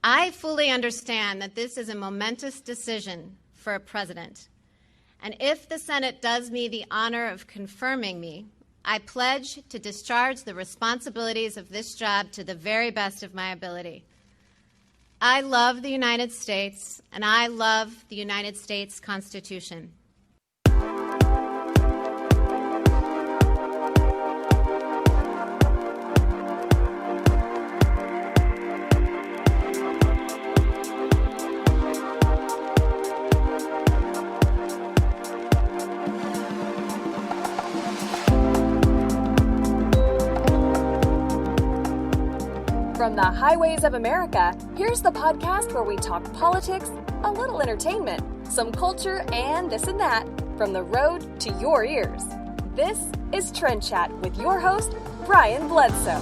I fully understand that this is a momentous decision for a president. And if the Senate does me the honor of confirming me, I pledge to discharge the responsibilities of this job to the very best of my ability. I love the United States, and I love the United States Constitution. From the highways of America, here's the podcast where we talk politics, a little entertainment, some culture, and this and that, from the road to your ears. This is Trend Chat with your host, Brian Bledsoe.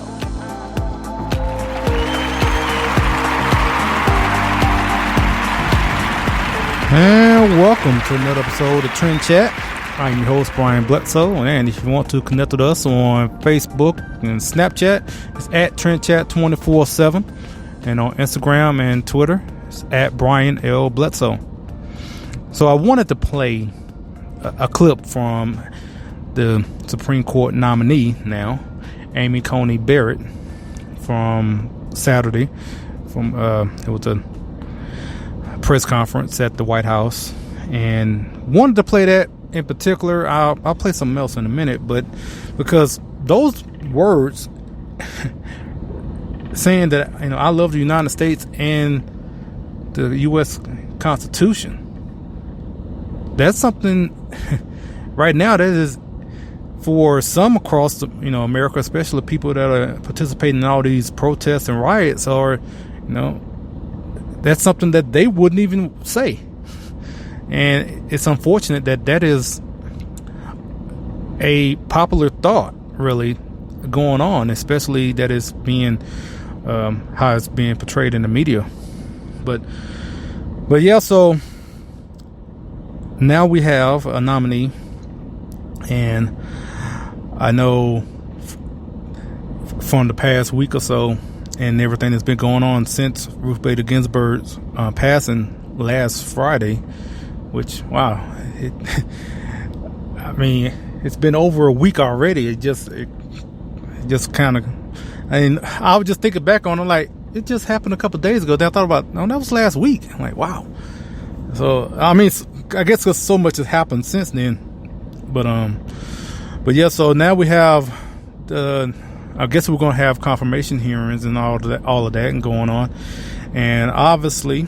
And welcome to another episode of Trend Chat. I'm your host, Brian Bledsoe, and if you want to connect with us on Facebook and Snapchat, it's at TrendChat247, and on Instagram and Twitter, it's at Brian L. Bledsoe. So I wanted to play a clip from the Supreme Court nominee now, Amy Coney Barrett, from Saturday. It was a press conference at the White House, and wanted to play that. In particular, I'll play something else in a minute, but because those words saying that, I love the United States and the U.S. Constitution, that's something right now that is for some across America, especially people that are participating in all these protests and riots, or that's something that they wouldn't even say. And it's unfortunate that that is a popular thought really going on, especially that it's being how it's being portrayed in the media. But yeah, so now we have a nominee, and I know from the past week or so and everything that's been going on since Ruth Bader Ginsburg's passing last Friday, which, wow, it's been over a week already. It just kind of, I was just thinking back on it, like, it just happened a couple of days ago. Then I thought about, no, that was last week. I'm like, wow. So, I guess because so much has happened since then. But yeah, so now we have I guess we're going to have confirmation hearings and all of that and going on. And obviously,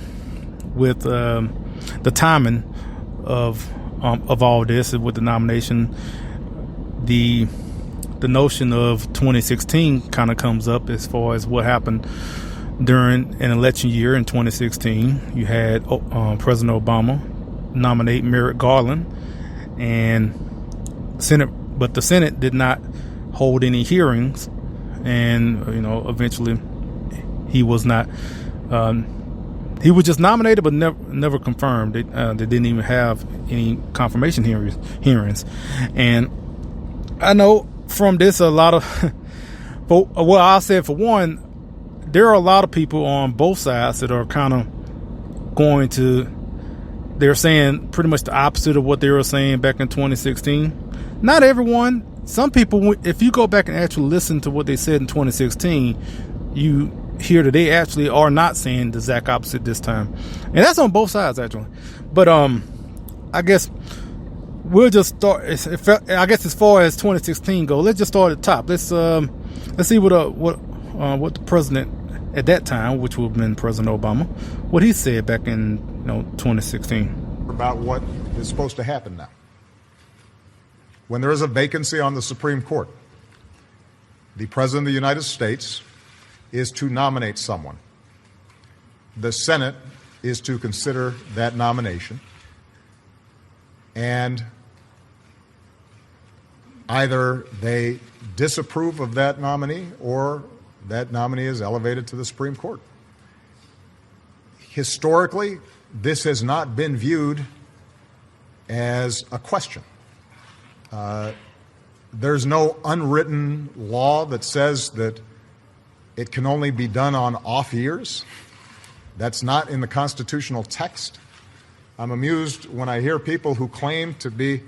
with the timing of all this, with the nomination, the notion of 2016 kind of comes up as far as what happened during an election year in 2016. You had President Obama nominate Merrick Garland, and the Senate did not hold any hearings, and eventually he was not. He was just nominated, but never confirmed. They didn't even have any confirmation hearings. And I know from this a lot of, I'll say for one, there are a lot of people on both sides that are kind of they're saying pretty much the opposite of what they were saying back in 2016. Not everyone. Some people, if you go back and actually listen to what they said in 2016, you hear that they actually are not saying the exact opposite this time, and that's on both sides actually. But I guess we'll just start. I guess as far as 2016 goes, let's just start at the top. Let's see what the president at that time, which would have been President Obama, what he said back in 2016 about what is supposed to happen now. When there is a vacancy on the Supreme Court, the President of the United States is to nominate someone. The Senate is to consider that nomination, and either they disapprove of that nominee or that nominee is elevated to the Supreme Court. Historically, this has not been viewed as a question. There's no unwritten law that says that it can only be done on off years. That's not in the constitutional text. I'm amused when I hear people who claim to be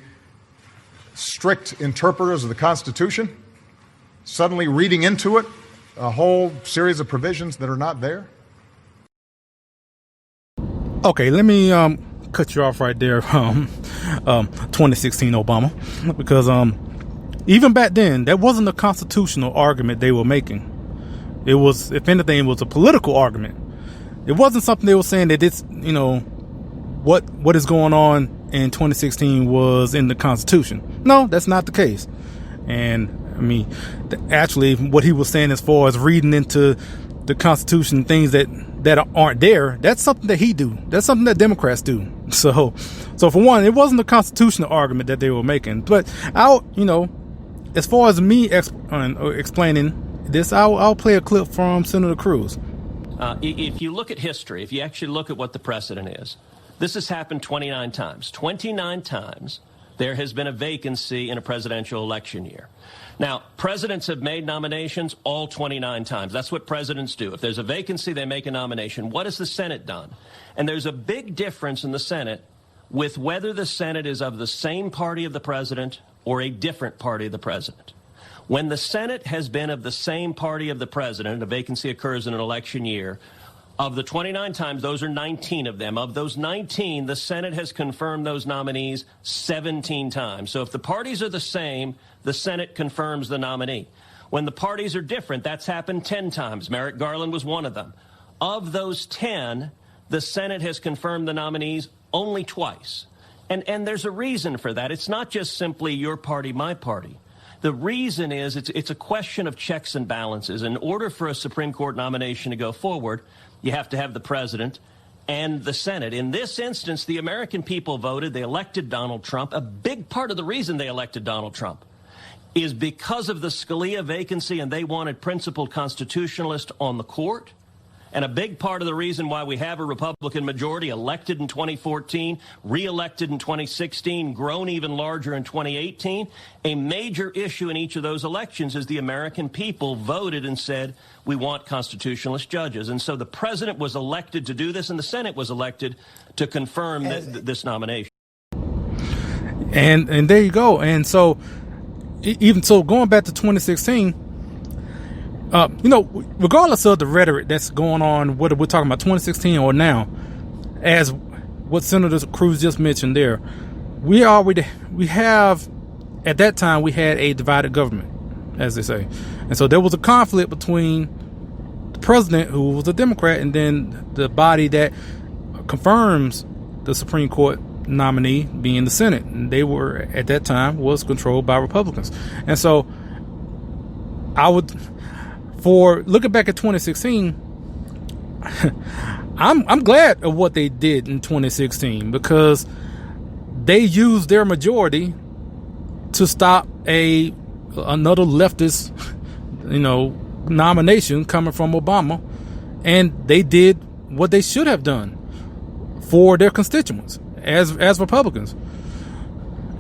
strict interpreters of the Constitution suddenly reading into it a whole series of provisions that are not there. Okay, let me cut you off right there. 2016 Obama, because even back then, that wasn't a constitutional argument they were making. It was, if anything, it was a political argument. It wasn't something they were saying that it's, what is going on in 2016 was in the Constitution. No, that's not the case. And I mean, actually, what he was saying as far as reading into the Constitution, things that aren't there, that's something that he do. That's something that Democrats do. So for one, it wasn't a constitutional argument that they were making. But as far as me explaining this, I'll play a clip from Senator Cruz. If you look at history, if you actually look at what the precedent is, this has happened 29 times. 29 times there has been a vacancy in a presidential election year. Now, presidents have made nominations all 29 times. That's what presidents do. If there's a vacancy, they make a nomination. What has the Senate done? And there's a big difference in the Senate with whether the Senate is of the same party of the president or a different party of the president. When the Senate has been of the same party of the president, a vacancy occurs in an election year, of the 29 times, those are 19 of them. Of those 19, the Senate has confirmed those nominees 17 times. So if the parties are the same, the Senate confirms the nominee. When the parties are different, that's happened 10 times. Merrick Garland was one of them. Of those 10, the Senate has confirmed the nominees only twice. And there's a reason for that. It's not just simply your party, my party. The reason is it's a question of checks and balances. In order for a Supreme Court nomination to go forward, you have to have the president and the Senate. In this instance, the American people voted. They elected Donald Trump. A big part of the reason they elected Donald Trump is because of the Scalia vacancy, and they wanted principled constitutionalists on the court. And a big part of the reason why we have a Republican majority elected in 2014, reelected in 2016, grown even larger in 2018, a major issue in each of those elections is the American people voted and said, we want constitutionalist judges. And so the president was elected to do this, and the Senate was elected to confirm this nomination. And there you go. And so, even so, going back to 2016, regardless of the rhetoric that's going on, whether we're talking about 2016 or now, as what Senator Cruz just mentioned there, we have, at that time, we had a divided government, as they say. And so there was a conflict between the president, who was a Democrat, and then the body that confirms the Supreme Court nominee, being the Senate. And they were, at that time, was controlled by Republicans. And so for looking back at 2016, I'm glad of what they did in 2016, because they used their majority to stop another leftist, nomination coming from Obama, and they did what they should have done for their constituents as Republicans.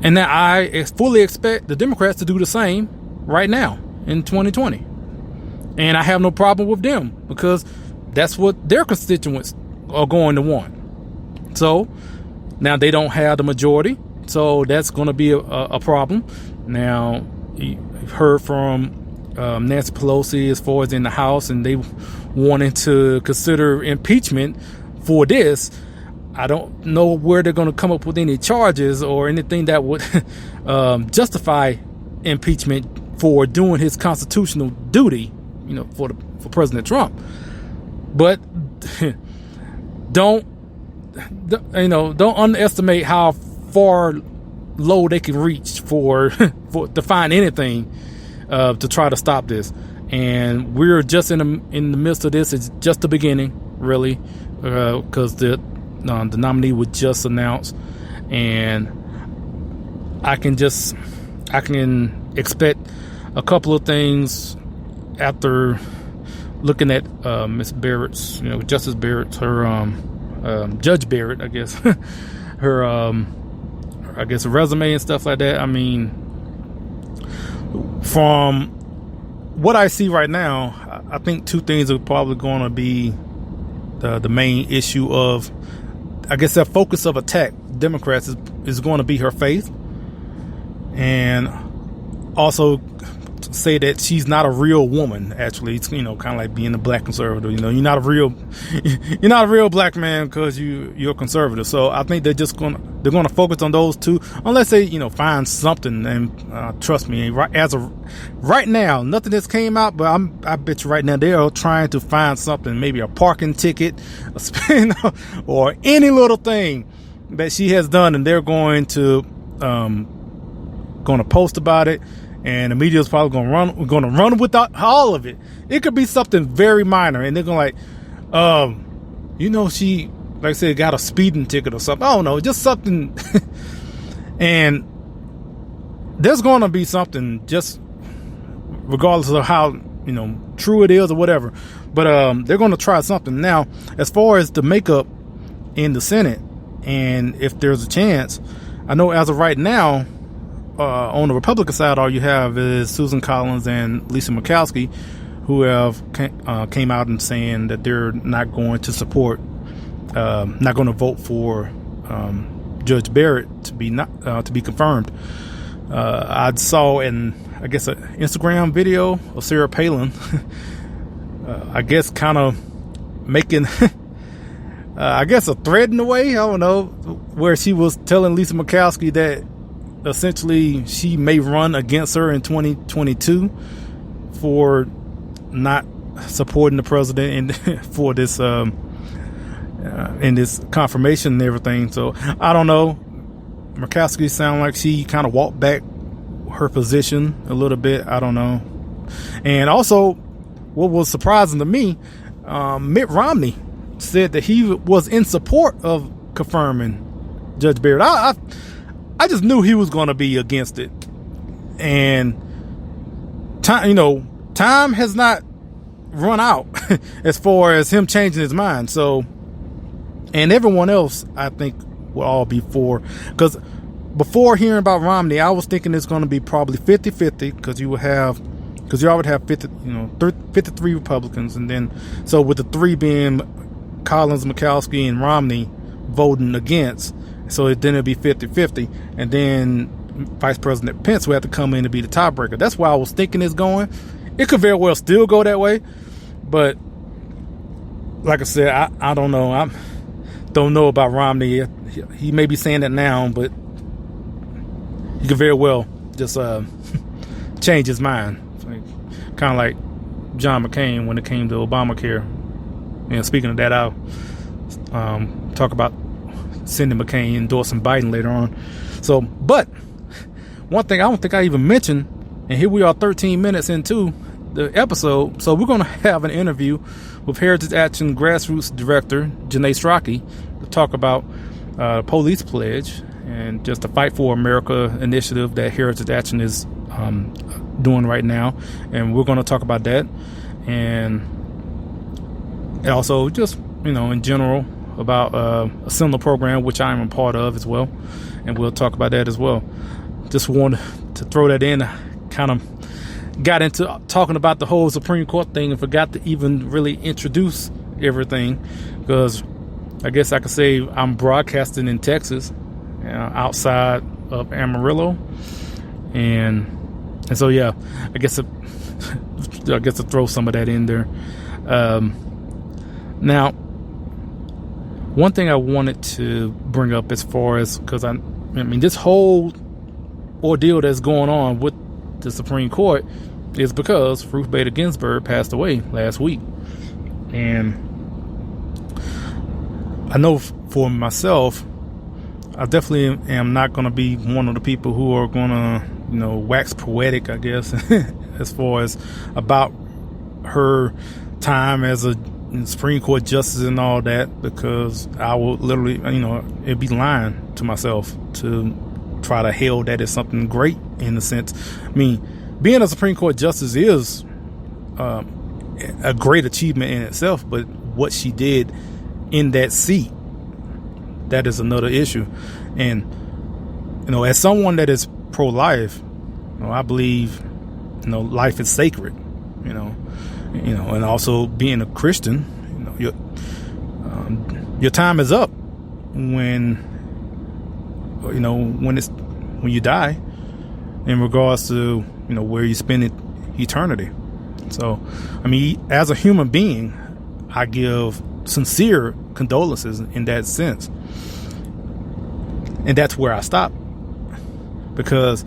And now I fully expect the Democrats to do the same right now in 2020. And I have no problem with them, because that's what their constituents are going to want. So now they don't have the majority, so that's going to be a problem. Now, you've heard from Nancy Pelosi as far as in the House, and they wanting to consider impeachment for this. I don't know where they're going to come up with any charges or anything that would justify impeachment for doing his constitutional duty, for President Trump. But don't underestimate how far low they can reach for to find anything to try to stop this. And we're just in the midst of this. It's just the beginning, really, because the nominee was just announced, and I can expect a couple of things after looking at Miss Barrett's, Justice Barrett, her Judge Barrett, I guess, her resume and stuff like that. I mean, from what I see right now, I think two things are probably going to be the main issue of, I guess, that focus of attack, Democrats, is going to be her faith. And also say that she's not a real woman. Actually, it's, kind of like being a black conservative. You're not a real black man because you're a conservative. So I think they're gonna focus on those two, unless they find something. And trust me, right now, nothing that's came out, but I bet you right now they are trying to find something, maybe a parking ticket, a spin, or any little thing that she has done, and they're going to post about it. And the media is probably going to run with all of it. It could be something very minor, and they're going she, like I said, got a speeding ticket or something. I don't know, just something. And there's going to be something, just regardless of how true it is or whatever. But they're going to try something. Now, as far as the makeup in the Senate, and if there's a chance, I know as of right now, on the Republican side, all you have is Susan Collins and Lisa Murkowski, who have came out and saying that they're not going to support, not going to vote for Judge Barrett to be confirmed. I saw an Instagram video of Sarah Palin, I guess, kind of making, a threat in a way. I don't know, where she was telling Lisa Murkowski that essentially she may run against her in 2022 for not supporting the president and for this in this confirmation and everything. So I don't know. Murkowski sounded like she kind of walked back her position a little bit. I don't know. And also, what was surprising to me, Mitt Romney said that he was in support of confirming Judge Barrett. I just knew he was going to be against it. And time has not run out as far as him changing his mind. So, and everyone else, I think, will all be for. Because before hearing about Romney, I was thinking it's going to be probably 50-50, because you already have 53 Republicans. And then, so with the three being Collins, Murkowski, and Romney voting against, so then it'll be 50-50. And then Vice President Pence will have to come in to be the tiebreaker. That's why I was thinking it's going. It could very well still go that way. But like I said, I don't know. I don't know about Romney. He may be saying that now, but he could very well just change his mind. Kind of like John McCain when it came to Obamacare. And speaking of that, I'll talk about Cindy McCain endorsing Biden later on. So, but one thing I don't think I even mentioned, and here we are 13 minutes into the episode, so we're going to have an interview with Heritage Action Grassroots Director Janae Stracke to talk about Police Pledge and just the Fight for America initiative that Heritage Action is doing right now. And we're going to talk about that, and also just, in general, about a similar program which I am a part of as well, and we'll talk about that as well. Just wanted to throw that in. Kind of got into talking about the whole Supreme Court thing and forgot to even really introduce everything, because I guess I could say I'm broadcasting in Texas, outside of Amarillo, and so yeah, I guess to throw some of that in there. Now, one thing I wanted to bring up as far as, because I mean, this whole ordeal that's going on with the Supreme Court is because Ruth Bader Ginsburg passed away last week. And I know for myself, I definitely am not going to be one of the people who are going to, wax poetic, I guess, as far as about her time as a Supreme Court justice and all that, because I will literally, it'd be lying to myself to try to hail that as something great in a sense. I mean, being a Supreme Court justice is a great achievement in itself, but what she did in that seat, that is another issue. And, as someone that is pro-life, I believe, life is sacred, and also being a Christian, your time is up when you die, in regards to where you spend eternity. So, I mean, as a human being, I give sincere condolences in that sense, and that's where I stop, because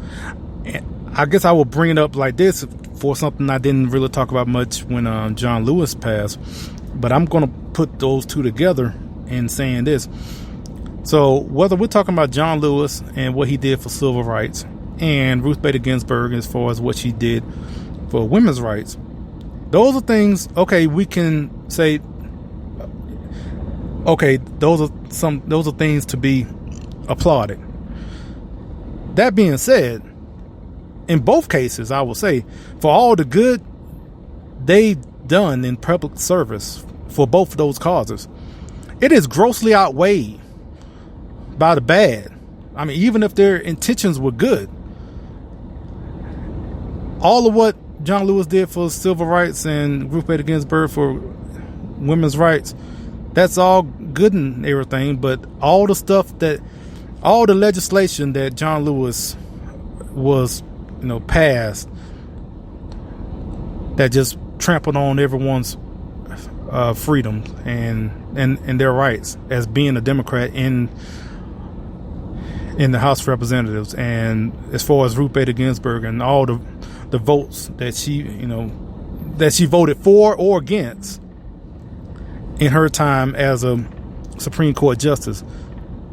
I guess I will bring it up like this for something I didn't really talk about much when John Lewis passed, but I'm going to put those two together in saying this. So whether we're talking about John Lewis and what he did for civil rights, and Ruth Bader Ginsburg as far as what she did for women's rights, those are things, okay, we can say, okay, those are things to be applauded. That being said, in both cases, I will say, for all the good they've done in public service for both of those causes, it is grossly outweighed by the bad. I mean, even if their intentions were good, all of what John Lewis did for civil rights and Ruth Bader Ginsburg for women's rights, that's all good and everything, but all the legislation that John Lewis was passed, that just trampled on everyone's freedom and their rights as being a Democrat in the House of Representatives, and as far as Ruth Bader Ginsburg and all the votes that she voted for or against in her time as a Supreme Court justice,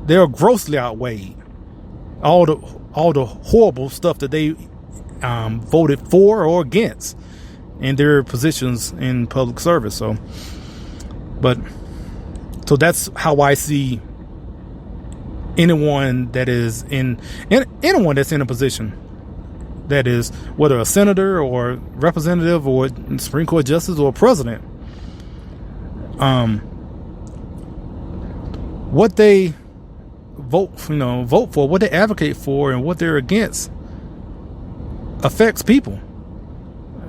they are grossly outweighed all the horrible stuff that they voted for or against in their positions in public service. So that's how I see anyone that's in a position, that is, whether a senator or representative or Supreme Court justice or president, what they vote for, what they advocate for, and what they're against affects people.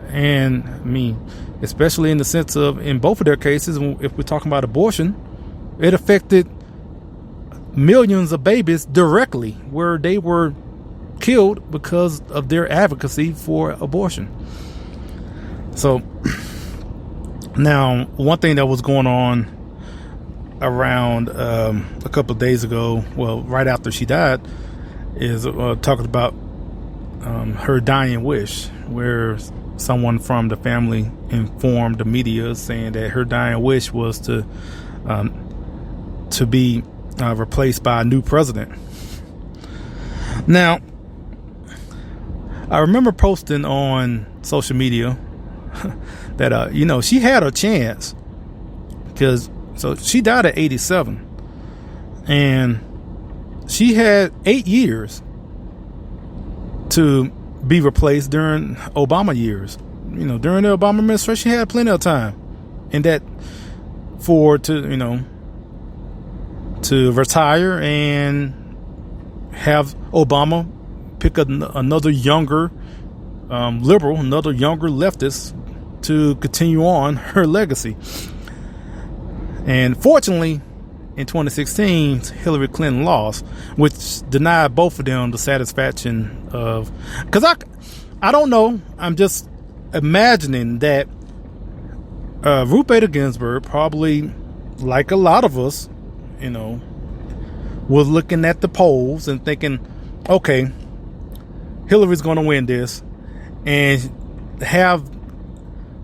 And I mean, especially in the sense of, in both of their cases, if we're talking about abortion, it affected millions of babies directly, where they were killed because of their advocacy for abortion. So now, one thing that was going on around a couple of days ago, well, right after she died, is talking about her dying wish, where someone from the family informed the media saying that her dying wish was to be replaced by a new president. Now, I remember posting on social media that she had a chance, because she died at 87, and she had 8 years to be replaced during Obama years. During the Obama administration, she had plenty of time, and that to retire and have Obama pick another younger liberal, another younger leftist to continue on her legacy. And fortunately, in 2016, Hillary Clinton lost, which denied both of them the satisfaction of, because I don't know, I'm just imagining that Ruth Bader Ginsburg, probably like a lot of us, was looking at the polls and thinking, okay, Hillary's going to win this, and have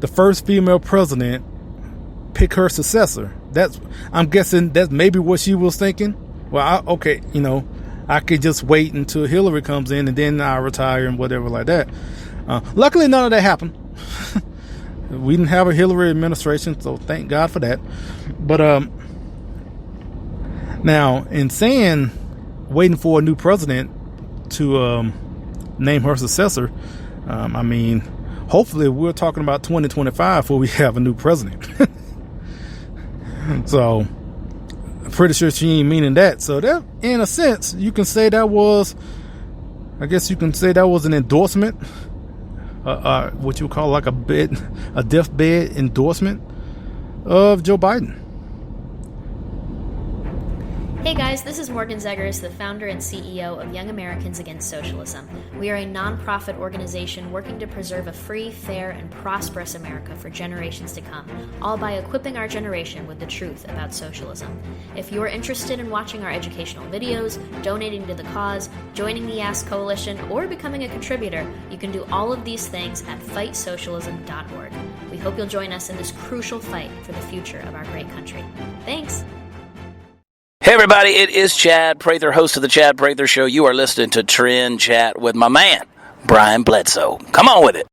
the first female president pick her successor. I'm guessing that's maybe what she was thinking. Well, I could just wait until Hillary comes in and then I retire and whatever like that. Luckily, none of that happened. We didn't have a Hillary administration, so thank God for that. But now, in saying waiting for a new president to name her successor, I mean, hopefully we're talking about 2025 before we have a new president. So I'm pretty sure she ain't meaning that. So that, in a sense, you can say that was, an endorsement, what you would call like a deathbed endorsement of Joe Biden. Hey guys, this is Morgan Zegers, the founder and CEO of Young Americans Against Socialism. We are a nonprofit organization working to preserve a free, fair, and prosperous America for generations to come, all by equipping our generation with the truth about socialism. If you're interested in watching our educational videos, donating to the cause, joining the Ask Coalition, or becoming a contributor, you can do all of these things at fightsocialism.org. We hope you'll join us in this crucial fight for the future of our great country. Thanks! Hey everybody, it is Chad Prather, host of the Chad Prather Show. You are listening to Trend Chat with my man, Brian Bledsoe. Come on with it.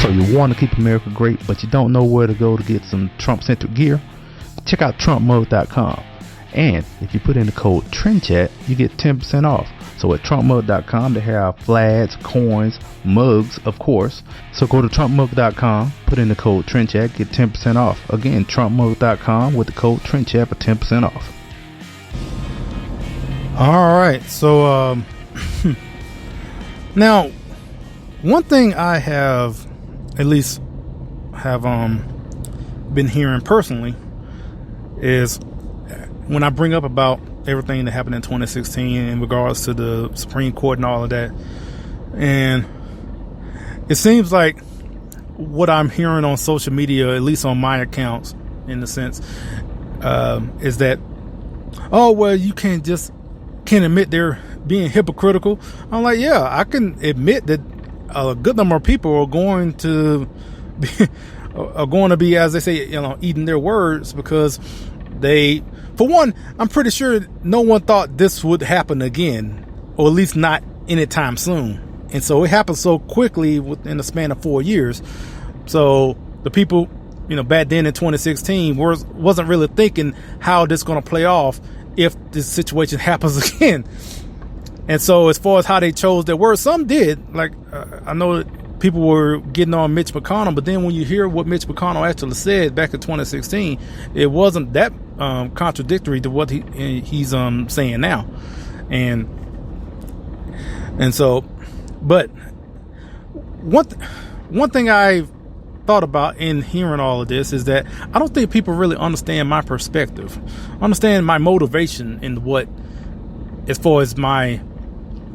So you want to keep America great, but you don't know where to go to get some Trump-centric gear? Check out TrumpMug.com. And if you put in the code TRENDCHAT, you get 10% off. So at TrumpMug.com, they have flags, coins, mugs, of course. So go to TrumpMug.com, put in the code TRENDCHAT, get 10% off. Again, TrumpMug.com with the code TRENDCHAT for 10% off. All right, so now one thing I have at least have been hearing personally is when I bring up about everything that happened in 2016 in regards to the Supreme Court and all of that, and it seems like what I'm hearing on social media, at least on my accounts in the sense, is that, oh well, you can't admit they're being hypocritical. I'm like, yeah, I can admit that a good number of people are going to be, as they say, eating their words, because they, for one, I'm pretty sure no one thought this would happen again, or at least not anytime soon. And so it happened so quickly within the span of 4 years. So the people, back then in 2016 wasn't really thinking how this is going to play off if this situation happens again. And so as far as how they chose their words, some did. Like, I know that people were getting on Mitch McConnell, but then when you hear what Mitch McConnell actually said back in 2016, it wasn't that contradictory to what he's saying now. And so, but one thing I've thought about in hearing all of this is that I don't think people really understand my perspective, understand my motivation in what, as far as my,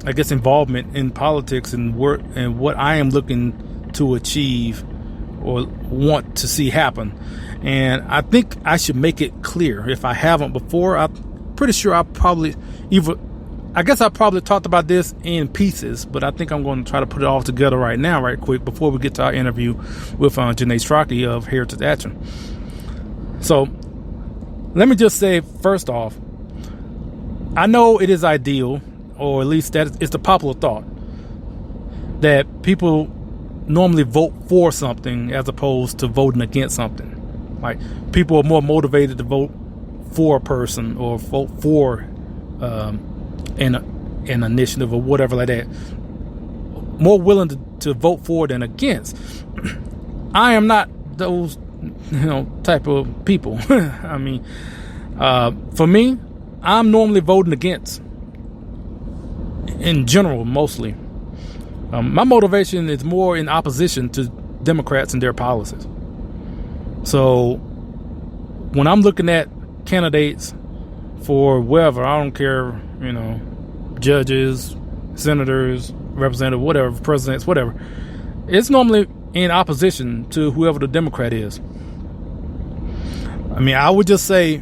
I guess, involvement in politics and work and what I am looking to achieve or want to see happen. And I think I should make it clear. If I haven't before, I'm pretty sure I probably talked about this in pieces, but I think I'm going to try to put it all together right now, right quick, before we get to our interview with Janae Stracke of Heritage Action. So let me just say, first off, I know it is ideal, or at least that it's the popular thought, that people normally vote for something as opposed to voting against something. Like, people are more motivated to vote for a person or vote for an initiative or whatever like that. More willing to vote for than against. I am not those type of people. I mean, for me, I'm normally voting against, in general, mostly. My motivation is more in opposition to Democrats and their policies. So when I'm looking at candidates for wherever, I don't care, judges, senators, representatives, whatever, presidents, whatever, it's normally in opposition to whoever the Democrat is. I mean, I would just say,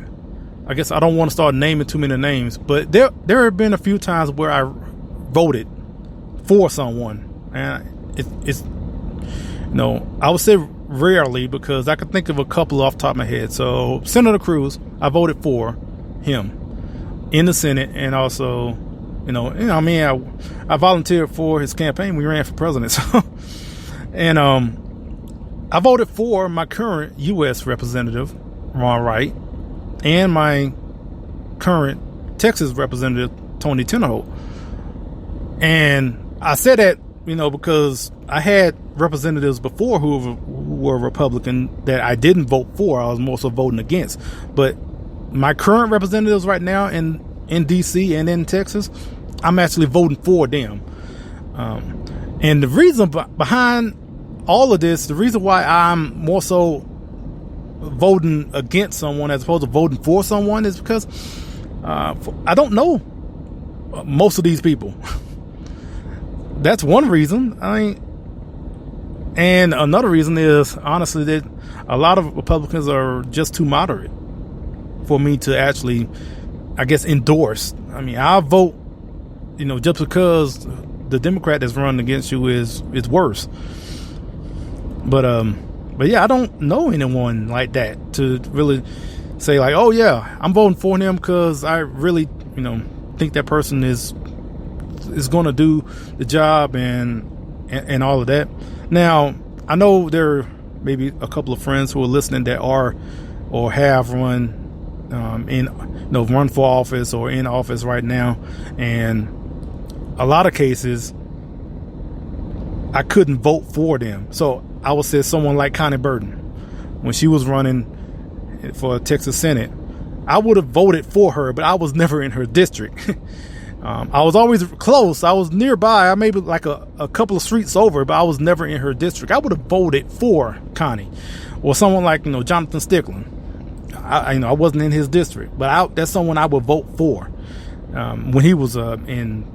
I guess I don't want to start naming too many names, but there have been a few times where I voted for someone, and it's I would say rarely, because I could think of a couple off the top of my head. So Senator Cruz, I voted for him in the Senate, and also I volunteered for his campaign when he ran for president. So, and I voted for my current U.S. representative, Ron Wright, and my current Texas representative, Tony Tinnerholt. And I said that, because I had representatives before who were Republican that I didn't vote for. I was more so voting against. But my current representatives right now in D.C. and in Texas, I'm actually voting for them. And the reason behind all of this, the reason why I'm more so voting against someone as opposed to voting for someone is because I don't know most of these people. That's one reason. And another reason is, honestly, that a lot of Republicans are just too moderate for me to actually, I guess, endorse. I mean, I'll vote, just because the Democrat that's running against you is worse. But yeah, I don't know anyone like that to really say like, oh yeah, I'm voting for him because I really, think that person is going to do the job and all of that. Now, I know there are maybe a couple of friends who are listening that are or have run run for office or in office right now, and a lot of cases I couldn't vote for them. So I would say someone like Coney Burton, when she was running for Texas Senate, I would have voted for her, but I was never in her district. I was always close. I was nearby. I maybe like a couple of streets over, but I was never in her district. I would have voted for Coney, or someone like Jonathan Stickland. I wasn't in his district, but that's someone I would vote for when he was in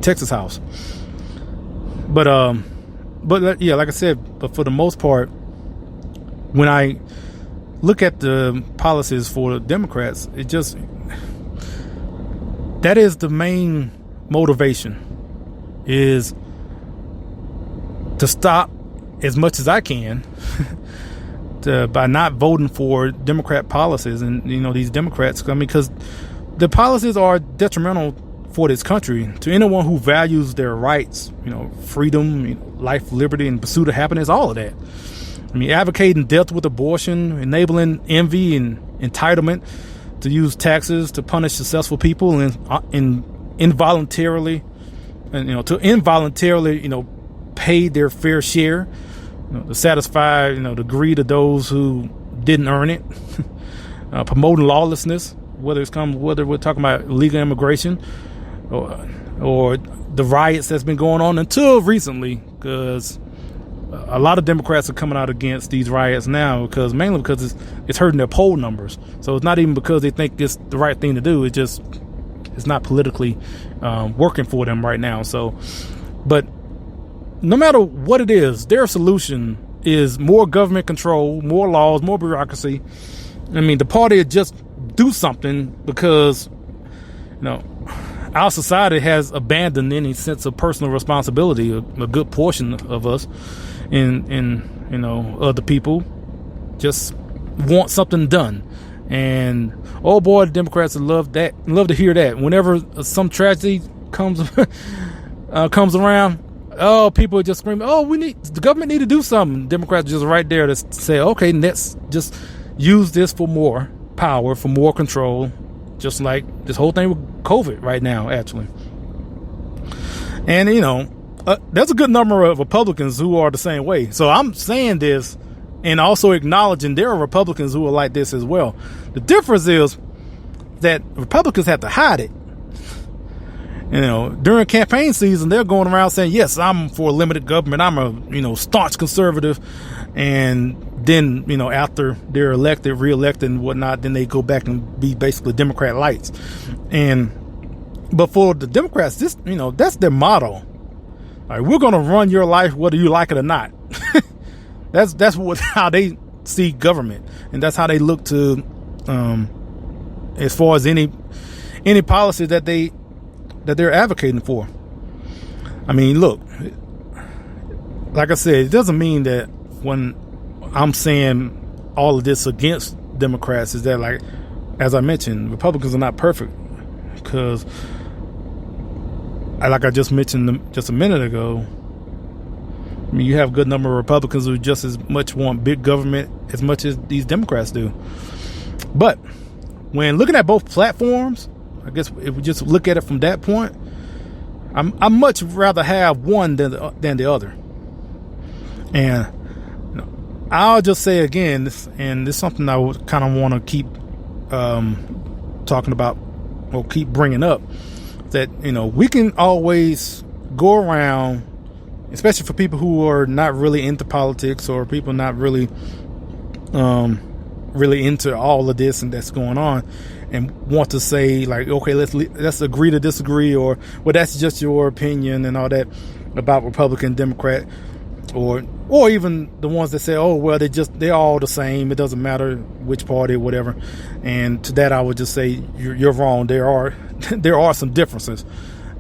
Texas House. But yeah, like I said, but for the most part, when I look at the policies for the Democrats, that is the main motivation, is to stop as much as I can by not voting for Democrat policies and these Democrats. Because the policies are detrimental for this country to anyone who values their rights, freedom, life, liberty, and pursuit of happiness, all of that. Advocating death with abortion, enabling envy and entitlement, to use taxes to punish successful people and involuntarily pay their fair share, to satisfy the greed of those who didn't earn it. Promoting lawlessness, whether we're talking about illegal immigration or the riots that's been going on until recently, because a lot of Democrats are coming out against these riots now mainly because it's hurting their poll numbers. So it's not even because they think it's the right thing to do. It's not politically working for them right now. So, but no matter what it is, their solution is more government control, more laws, more bureaucracy. The party would just do something because, our society has abandoned any sense of personal responsibility. A good portion of us and other people just want something done. And oh boy, the Democrats love to hear that. Whenever some tragedy comes around, people just scream, the government need to do something. Democrats are just right there to say, okay, let's just use this for more power, for more control, just like this whole thing with COVID right now, actually. And there's a good number of Republicans who are the same way. So I'm saying this and also acknowledging there are Republicans who are like this as well. The difference is that Republicans have to hide it. During campaign season, they're going around saying, yes, I'm for limited government. I'm a, staunch conservative. And then, after they're elected, reelected and whatnot, then they go back and be basically Democrat lights. But for the Democrats, this, that's their motto. Like, we're going to run your life whether you like it or not. That's how they see government, and that's how they look to, as far as any policy that they're advocating for. Look, like I said, it doesn't mean that when I'm saying all of this against Democrats is that, like, as I mentioned, Republicans are not perfect, because like I just mentioned just a minute ago, you have a good number of Republicans who just as much want big government as much as these Democrats do. But when looking at both platforms, I guess if we just look at it from that point, I'm much rather have one than the other. And I'll just say again, and this is something I would kind of want to keep talking about, or keep bringing up, that, we can always go around, especially for people who are not really into politics, or people not really really into all of this and that's going on, and want to say, like, okay, let's agree to disagree, or, well, that's just your opinion and all that about Republican, Democrat, or even the ones that say, oh, well, they're all the same, it doesn't matter which party or whatever. And to that I would just say you're wrong. There are some differences,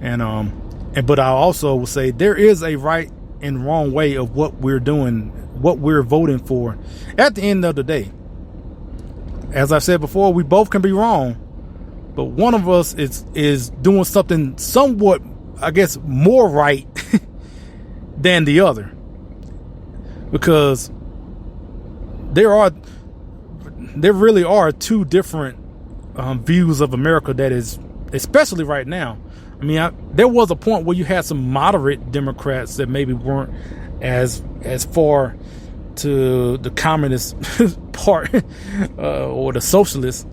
but I also will say there is a right and wrong way of what we're doing, what we're voting for. At the end of the day, as I've said before, we both can be wrong, but one of us is doing something somewhat, I guess, more right than the other, because there really are two different views of America that is, especially right now. I mean, there was a point where you had some moderate Democrats that maybe weren't as far to the communist part or the socialist,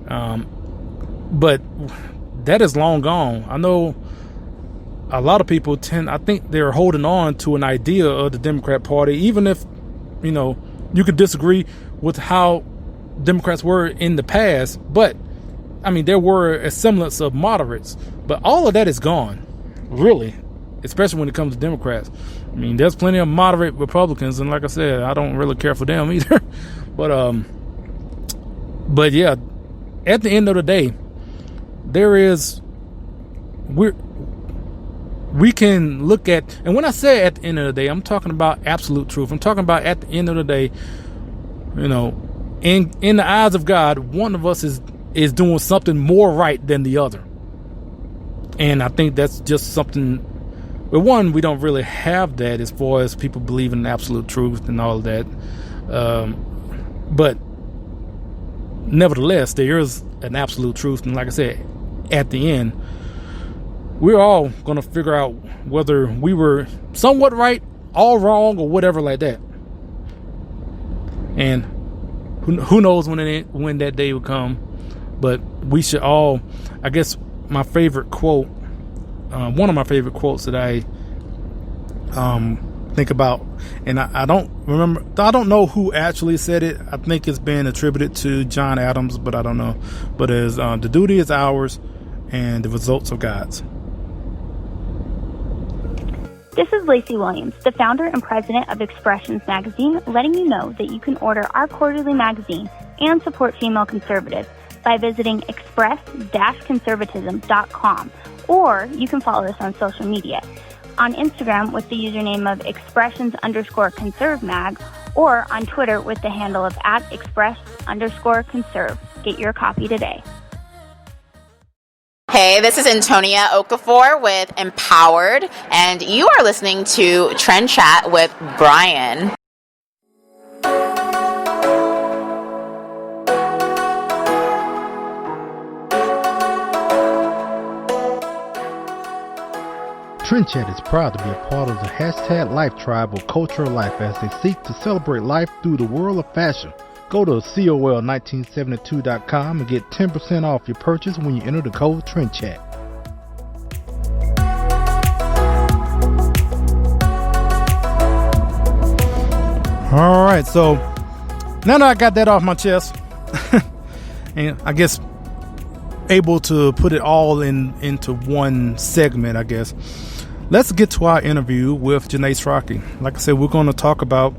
but that is long gone. I know a lot of people I think they're holding on to an idea of the Democrat Party, even if, you could disagree with how Democrats were in the past, but I mean, there were a semblance of moderates, but all of that is gone, really, especially when it comes to Democrats. I mean, there's plenty of moderate Republicans, and like I said, I don't really care for them either. But yeah, at the end of the day, we can look at, and when I say at the end of the day, I'm talking about absolute truth. I'm talking about at the end of the day, in the eyes of God, one of us is doing something more right than the other. And I think that's just something, well, one, we don't really have that as far as people believing in absolute truth and all of that. But nevertheless, there is an absolute truth. And like I said, at the end, we're all going to figure out whether we were somewhat right, all wrong, or whatever like that. And who knows when that day will come. But we should all, I guess, my favorite quote, one of my favorite quotes that I think about, and I don't know who actually said it. I think it's been attributed to John Adams, but I don't know. But it's the duty is ours, and the results are God's. This is Lacey Williams, the founder and president of Expressions Magazine, letting you know that you can order our quarterly magazine and support female conservatives by visiting express-conservatism.com, or you can follow us on social media. On Instagram with the username of expressions_conservemag, or on Twitter with the handle of @express_conserve. Get your copy today. Hey, this is Antonia Okafor with Empowered, and you are listening to Trend Chat with Brian. Trend Chat is proud to be a part of the hashtag Life Tribe of Cultural Life as they seek to celebrate life through the world of fashion. Go to COL1972.com and get 10% off your purchase when you enter the code Trend Chat. All right, so now that I got that off my chest, and I guess able to put it all into one segment, I guess, let's get to our interview with Janae Stracke. Like I said, we're going to talk about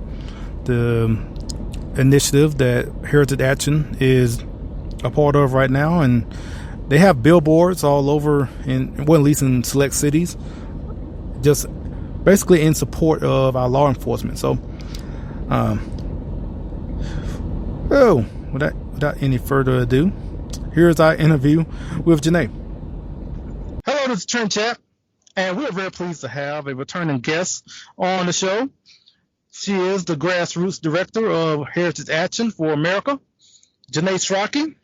the initiative that Heritage Action is a part of right now, and they have billboards all over at least in select cities, just basically in support of our law enforcement. So without any further ado, here's our interview with Janae. Hello, this is Trend Chat, and we're very pleased to have a returning guest on the show. She is the Grassroots Director of Heritage Action for America, Janae Stracke,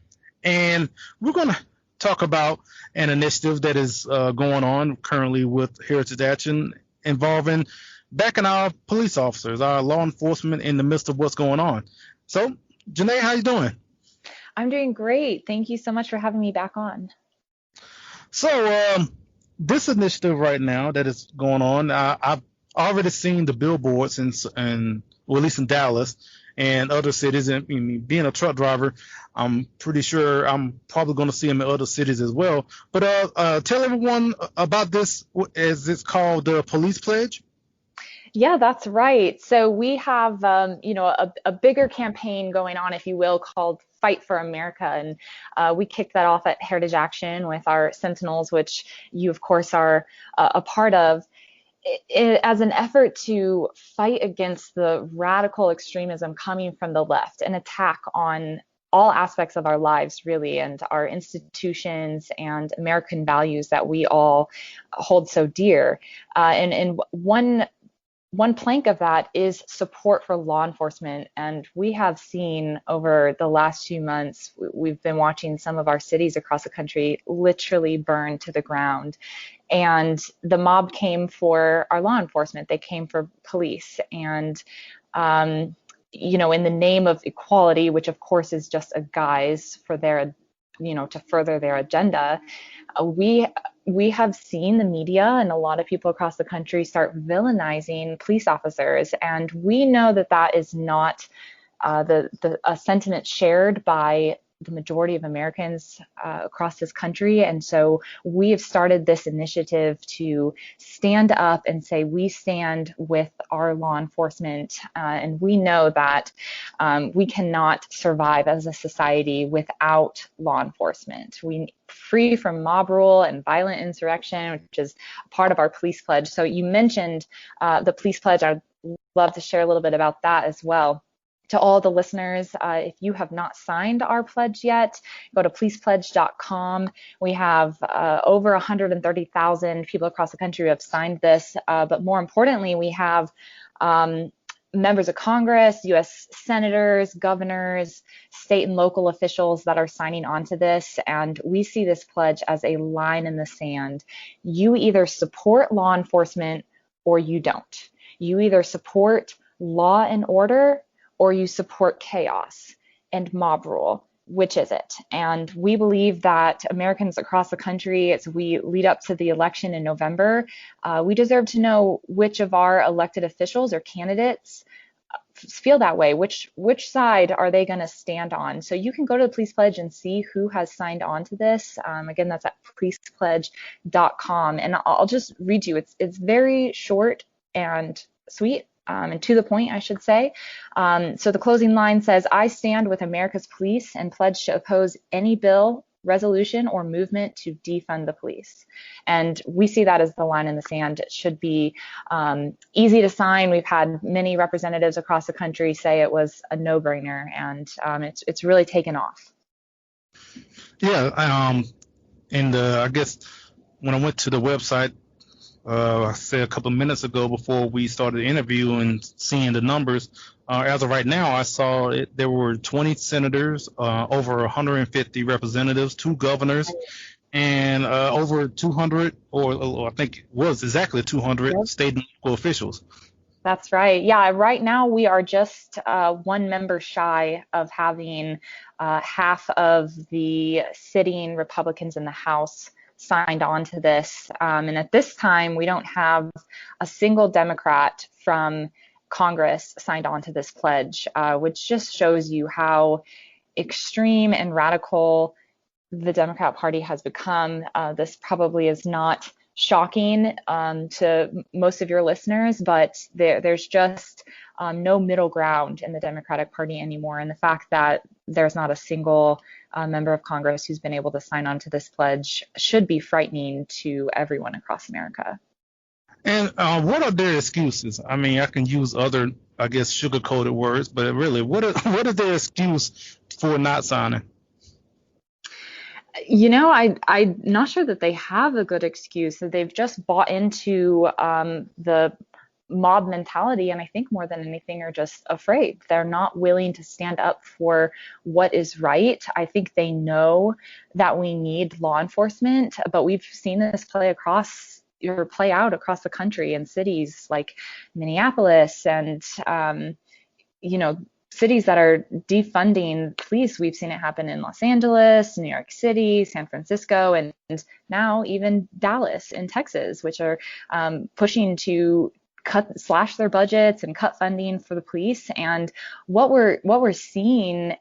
and we're going to talk about an initiative that is going on currently with Heritage Action involving backing our police officers, our law enforcement in the midst of what's going on. So, Janae, how you doing? I'm doing great. Thank you so much for having me back on. So, this initiative right now that is going on, I've already seen the billboards well, at least in Dallas and other cities. And I mean, being a truck driver, I'm pretty sure I'm probably going to see them in other cities as well. But tell everyone about this, as it's called the Police Pledge. Yeah, that's right. So we have, a bigger campaign going on, if you will, called Fight for America. And we kicked that off at Heritage Action with our Sentinels, which you, of course, are a part of, as an effort to fight against the radical extremism coming from the left, an attack on all aspects of our lives, really, and our institutions and American values that we all hold so dear. And one plank of that is support for law enforcement. And we have seen over the last few months, we've been watching some of our cities across the country literally burn to the ground. And the mob came for our law enforcement. They came for police. And, in the name of equality, which of course is just a guise for their, to further their agenda, we have seen the media and a lot of people across the country start villainizing police officers. And we know that that is not a sentiment shared by the majority of Americans across this country. And so we have started this initiative to stand up and say we stand with our law enforcement. And we know that we cannot survive as a society without law enforcement. We free from mob rule and violent insurrection, which is part of our police pledge. So you mentioned the police pledge. I'd love to share a little bit about that as well. To all the listeners, if you have not signed our pledge yet, go to policepledge.com. We have over 130,000 people across the country who have signed this. But more importantly, we have members of Congress, U.S. senators, governors, state and local officials that are signing on to this. And we see this pledge as a line in the sand. You either support law enforcement or you don't. You either support law and order or you support chaos and mob rule. Which is it? And we believe that Americans across the country, as we lead up to the election in November, we deserve to know which of our elected officials or candidates feel that way. Which side are they going to stand on? So you can go to the Police Pledge and see who has signed on to this. Again, that's at policepledge.com. And I'll just read to you. It's very short and sweet. And to the point, I should say. So the closing line says, I stand with America's police and pledge to oppose any bill, resolution, or movement to defund the police. And we see that as the line in the sand. It should be easy to sign. We've had many representatives across the country say it was a no-brainer, and it's really taken off. Yeah, and I guess when I went to the website, I said a couple of minutes ago before we started the interview and seeing the numbers, as of right now, I saw there were 20 senators, over 150 representatives, 2 governors, and over 200, or I think it was exactly 200 state and local officials. That's right. Yeah, right now we are just one member shy of having half of the sitting Republicans in the House signed on to this. And at this time, we don't have a single Democrat from Congress signed on to this pledge, which just shows you how extreme and radical the Democrat Party has become. This probably is not shocking to most of your listeners, but there's just no middle ground in the Democratic Party anymore. And the fact that there's not a single member of Congress who's been able to sign on to this pledge should be frightening to everyone across America. And what are their excuses? I mean, I can use other, I guess, sugar-coated words, but really, what is their excuse for not signing? I'm not sure that they have a good excuse. They've just bought into the mob mentality, and I think more than anything are just afraid. They're not willing to stand up for what is right. I think they know that we need law enforcement, but we've seen this play across or play out across the country in cities like Minneapolis and, cities that are defunding police. We've seen it happen in Los Angeles, New York City, San Francisco, and now even Dallas in Texas, which are pushing to slash their budgets and cut funding for the police. And what we're seeing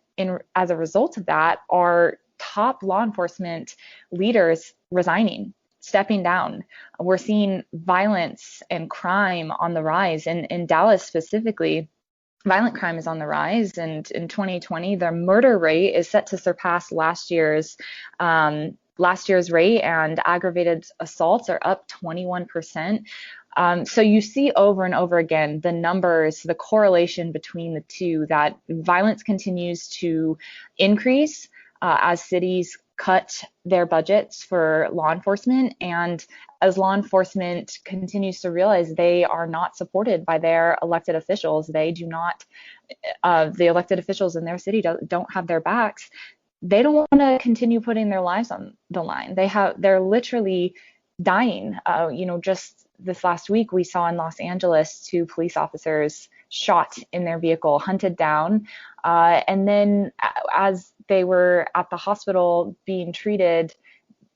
as a result of that are top law enforcement leaders resigning, stepping down. We're seeing violence and crime on the rise. In Dallas specifically, violent crime is on the rise, and in 2020, their murder rate is set to surpass last year's rate, and aggravated assaults are up 21%. So you see over and over again the numbers, the correlation between the two, that violence continues to increase as cities cut their budgets for law enforcement, and as law enforcement continues to realize they are not supported by their elected officials, the elected officials in their city don't have their backs. They don't want to continue putting their lives on the line. They're literally dying. Just this last week, we saw in Los Angeles 2 police officers shot in their vehicle, hunted down, and then as they were at the hospital being treated,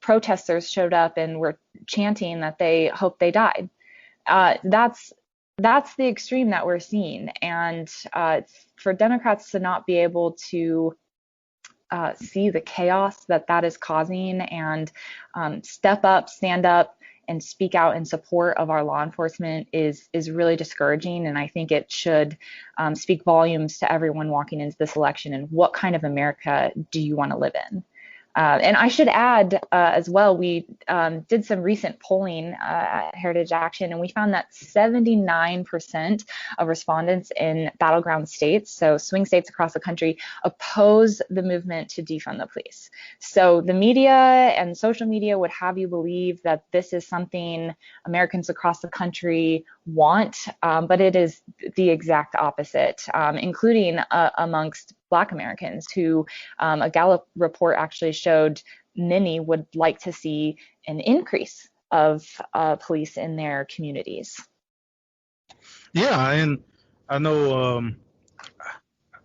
protesters showed up and were chanting that they hope they died. That's the extreme that we're seeing, and for Democrats to not be able to see the chaos that is causing and stand up and speak out in support of our law enforcement is really discouraging. And I think it should speak volumes to everyone walking into this election. And what kind of America do you want to live in? And I should add as well, we did some recent polling at Heritage Action, and we found that 79% of respondents in battleground states, so swing states across the country, oppose the movement to defund the police. So the media and social media would have you believe that this is something Americans across the country want, but it is the exact opposite, including amongst Black Americans who a Gallup report actually showed many would like to see an increase of police in their communities. Yeah, and I know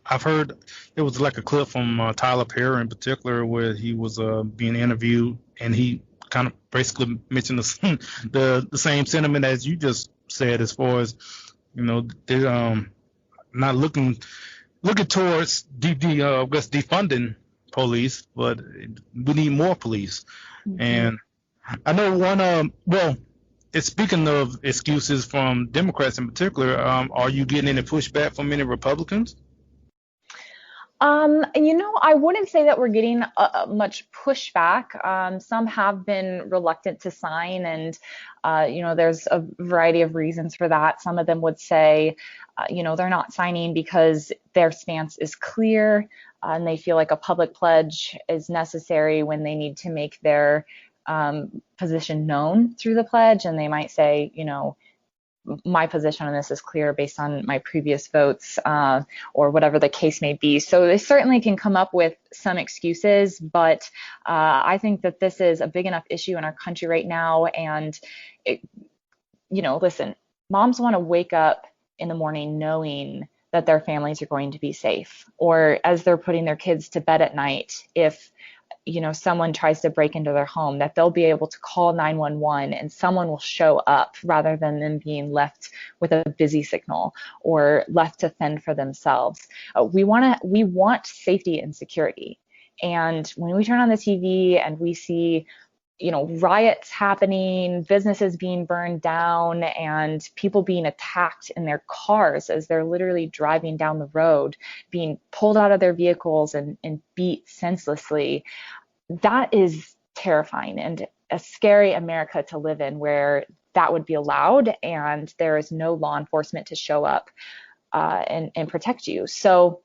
I've heard it was like a clip from Tyler Perry in particular where he was being interviewed, and he kind of basically mentioned the same sentiment as you just said, as far as, they're not looking towards defunding police, but we need more police. Mm-hmm. And I know speaking of excuses from Democrats in particular, are you getting any pushback from any Republicans? I wouldn't say that we're getting much pushback. Some have been reluctant to sign, and, there's a variety of reasons for that. Some of them would say, they're not signing because their stance is clear, and they feel like a public pledge is necessary when they need to make their position known through the pledge. And they might say, my position on this is clear based on my previous votes, or whatever the case may be. So they certainly can come up with some excuses, but I think that this is a big enough issue in our country right now. And, listen, moms want to wake up in the morning knowing that their families are going to be safe, or as they're putting their kids to bed at night, if someone tries to break into their home, that they'll be able to call 911 and someone will show up rather than them being left with a busy signal or left to fend for themselves. We want safety and security. And when we turn on the TV and we see, riots happening, businesses being burned down, and people being attacked in their cars as they're literally driving down the road, being pulled out of their vehicles and beat senselessly, that is terrifying and a scary America to live in, where that would be allowed and there is no law enforcement to show up and protect you. So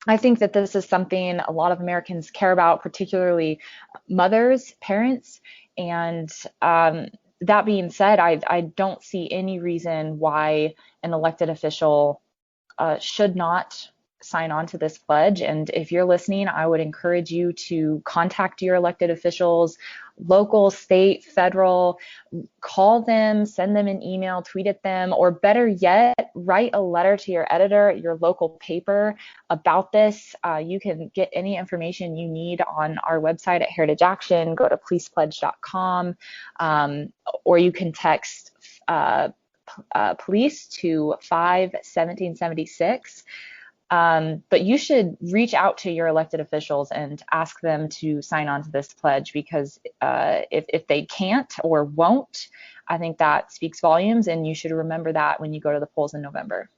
I think that this is something a lot of Americans care about, particularly mothers, parents. And that being said, I don't see any reason why an elected official should not sign on to this pledge. And if you're listening, I would encourage you to contact your elected officials, local, state, federal, call them, send them an email, tweet at them, or better yet, write a letter to your editor at your local paper about this. You can get any information you need on our website at Heritage Action. Go to policepledge.com, or you can text police to 51776. But you should reach out to your elected officials and ask them to sign on to this pledge, because if they can't or won't, I think that speaks volumes, and you should remember that when you go to the polls in November.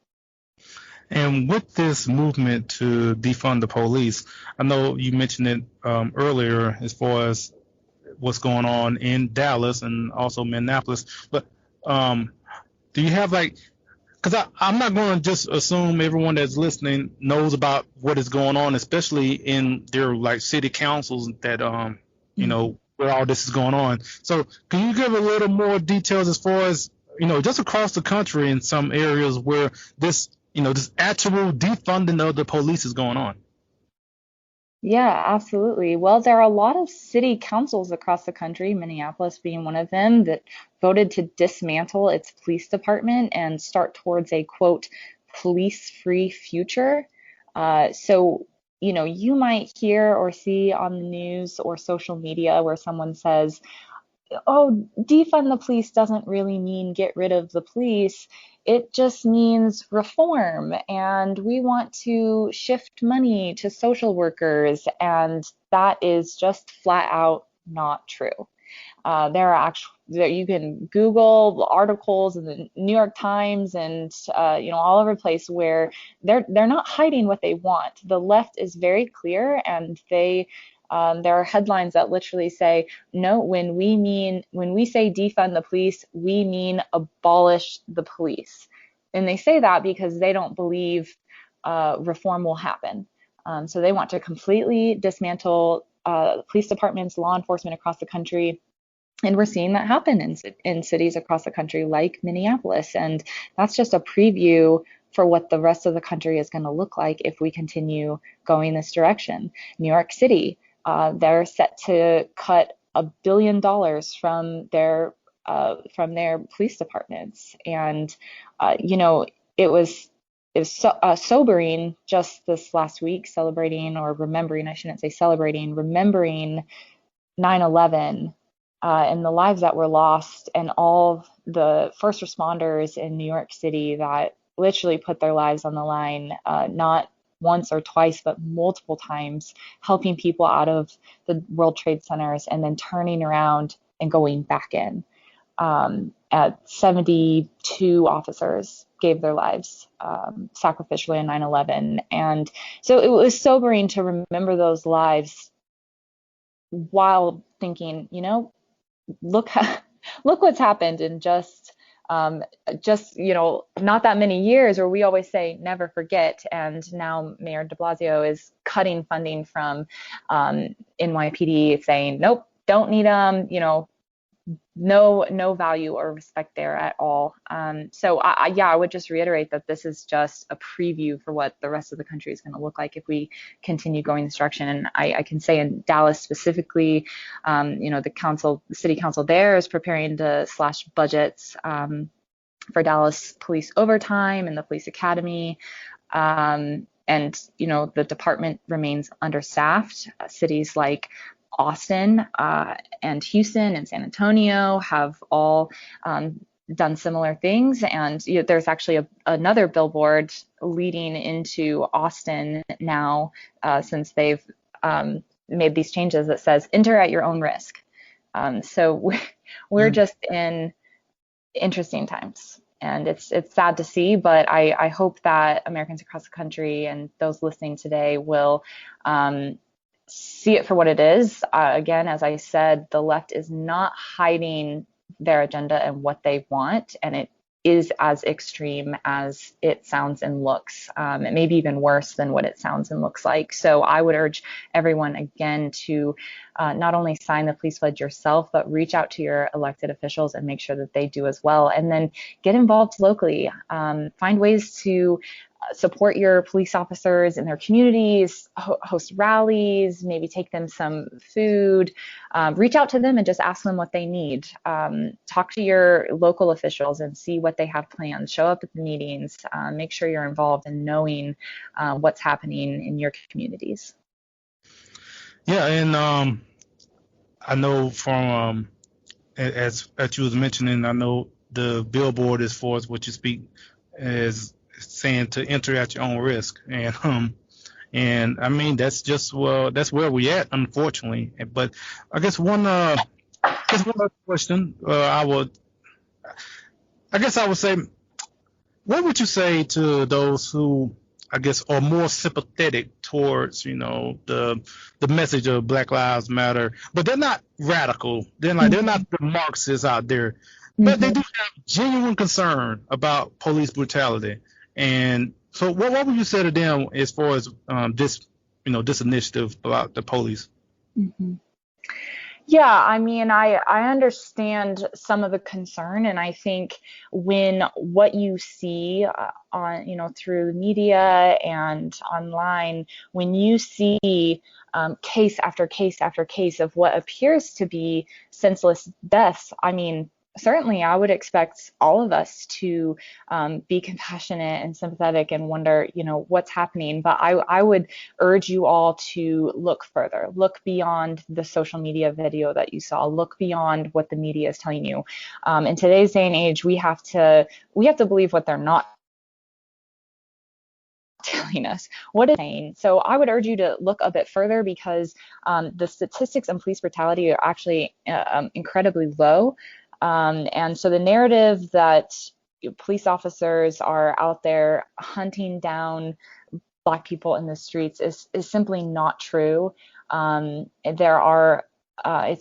And with this movement to defund the police, I know you mentioned it earlier as far as what's going on in Dallas and also Minneapolis, but do you have because I'm not going to just assume everyone that's listening knows about what is going on, especially in their city councils that, where all this is going on. So can you give a little more details as far as, just across the country in some areas where this actual defunding of the police is going on? Yeah, absolutely. Well, there are a lot of city councils across the country, Minneapolis being one of them, that voted to dismantle its police department and start towards a, quote, police-free future. So, you might hear or see on the news or social media where someone says, oh, defund the police doesn't really mean get rid of the police. It just means reform, and we want to shift money to social workers, and that is just flat out not true. You can Google articles in the New York Times and all over the place where they're not hiding what they want. The left is very clear, and there are headlines that literally say, no, when we say defund the police, we mean abolish the police. And they say that because they don't believe reform will happen. So they want to completely dismantle police departments, law enforcement across the country. And we're seeing that happen in cities across the country like Minneapolis. And that's just a preview for what the rest of the country is going to look like if we continue going this direction. New York City, they're set to cut $1 billion from their police departments, and it was sobering just this last week, remembering 9/11 and the lives that were lost, and all the first responders in New York City that literally put their lives on the line, not once or twice, but multiple times, helping people out of the World Trade Centers and then turning around and going back in. 72 officers gave their lives sacrificially on 9/11. And so it was sobering to remember those lives while thinking, look what's happened in just not that many years, where we always say never forget. And now Mayor de Blasio is cutting funding from NYPD, saying, nope, don't need them, no value or respect there at all. So I would just reiterate that this is just a preview for what the rest of the country is going to look like if we continue going this direction. And I can say in Dallas specifically, the city council there is preparing to slash budgets for Dallas police overtime and the police academy. And the department remains understaffed. Cities like Austin and Houston and San Antonio have all done similar things. And there's actually another billboard leading into Austin now since they've made these changes that says enter at your own risk. So we're just in interesting times. And it's sad to see, but I hope that Americans across the country and those listening today will see it for what it is. Again, as I said, the left is not hiding their agenda and what they want, and it is as extreme as it sounds and looks. It may be even worse than what it sounds and looks like. So I would urge everyone, again, to not only sign the police pledge yourself, but reach out to your elected officials and make sure that they do as well. And then get involved locally. Find ways to support your police officers in their communities, host rallies, maybe take them some food, reach out to them and just ask them what they need. Talk to your local officials and see what they have planned. Show up at the meetings. Make sure you're involved in knowing what's happening in your communities. Yeah, and I know from as you was mentioning, I know the billboard as far as what you speak is saying to enter at your own risk, and I mean that's just that's where we at, unfortunately. But I guess one other question I would say, what would you say to those who I guess are more sympathetic towards the message of Black Lives Matter, but they're not radical. They're not the Marxists out there, but they do have genuine concern about police brutality. And so, what would you say to them as far as this initiative about the police? Mm-hmm. Yeah, I mean, I understand some of the concern, and I think when what you see on through media and online, when you see case after case after case of what appears to be senseless deaths, I mean, certainly I would expect all of us to be compassionate and sympathetic and wonder, what's happening. But I would urge you all to look further, look beyond the social media video that you saw, look beyond what the media is telling you. In today's day and age, we have to believe what they're not telling us, what it's saying. So I would urge you to look a bit further, because the statistics on police brutality are actually incredibly low. And so the narrative that police officers are out there hunting down Black people in the streets is simply not true. It's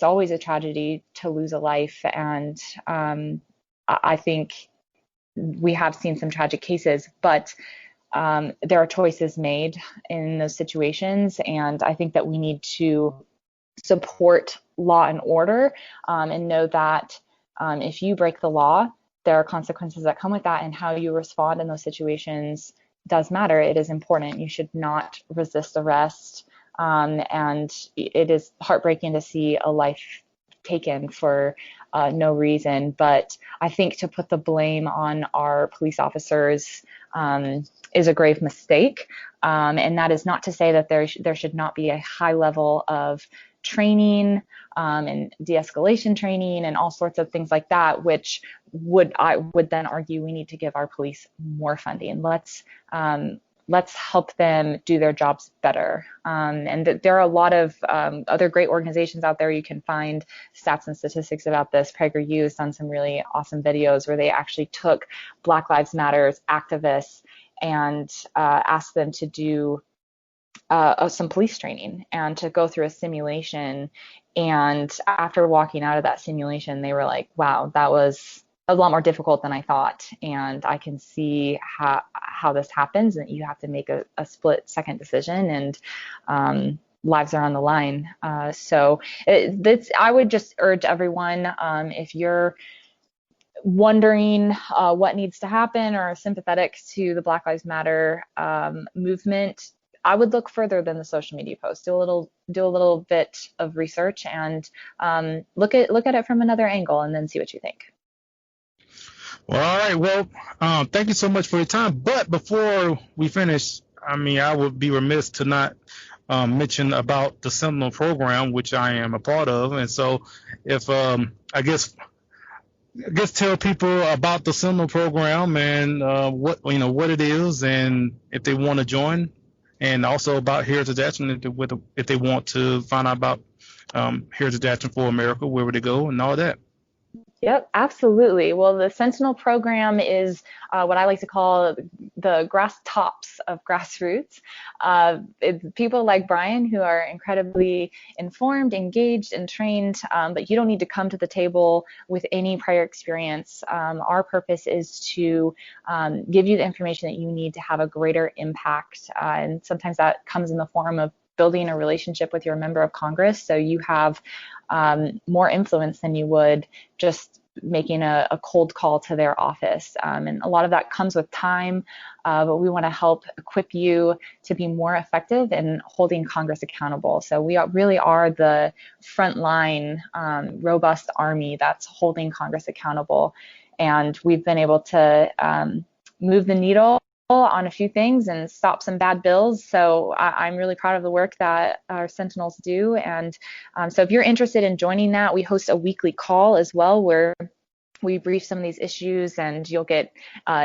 always a tragedy to lose a life, and I think we have seen some tragic cases, but there are choices made in those situations, and I think that we need to support law and order, and know that if you break the law, there are consequences that come with that, and how you respond in those situations does matter. It is important. You should not resist arrest, and it is heartbreaking to see a life taken for no reason. But I think to put the blame on our police officers is a grave mistake, and that is not to say that there should not be a high level of training and de-escalation training and all sorts of things like that, which I would then argue we need to give our police more funding. Let's help them do their jobs better. And there are a lot of other great organizations out there. You can find stats and statistics about this. PragerU has done some really awesome videos where they actually took Black Lives Matter activists and asked them to do some police training and to go through a simulation. And after walking out of that simulation, they were like, wow, that was a lot more difficult than I thought. And I can see how this happens, and you have to make a split second decision, and lives are on the line. So I would just urge everyone, if you're wondering what needs to happen or sympathetic to the Black Lives Matter movement, I would look further than the social media post. Do a little bit of research and look at it from another angle, and then see what you think. Well, all right. Well, thank you so much for your time. But before we finish, I mean, I would be remiss to not mention about the Sentinel program, which I am a part of. And so, if I guess tell people about the Sentinel program and what it is, and if they want to join. And also about Heritage Action, if they want to find out about Heritage Action for America, where would they go and all that. Yep, absolutely. Well, the Sentinel program is what I like to call the grass tops of Grassroots. It's people like Brian who are incredibly informed, engaged, and trained, but you don't need to come to the table with any prior experience. Our purpose is to give you the information that you need to have a greater impact, and sometimes that comes in the form of building a relationship with your member of Congress, so you have more influence than you would just making a cold call to their office. And a lot of that comes with time, but we want to help equip you to be more effective in holding Congress accountable. So we really are the frontline, robust army that's holding Congress accountable. And we've been able to move the needle on a few things and stop some bad bills. So I'm really proud of the work that our Sentinels do. And so if you're interested in joining that, we host a weekly call as well where we brief some of these issues, and you'll get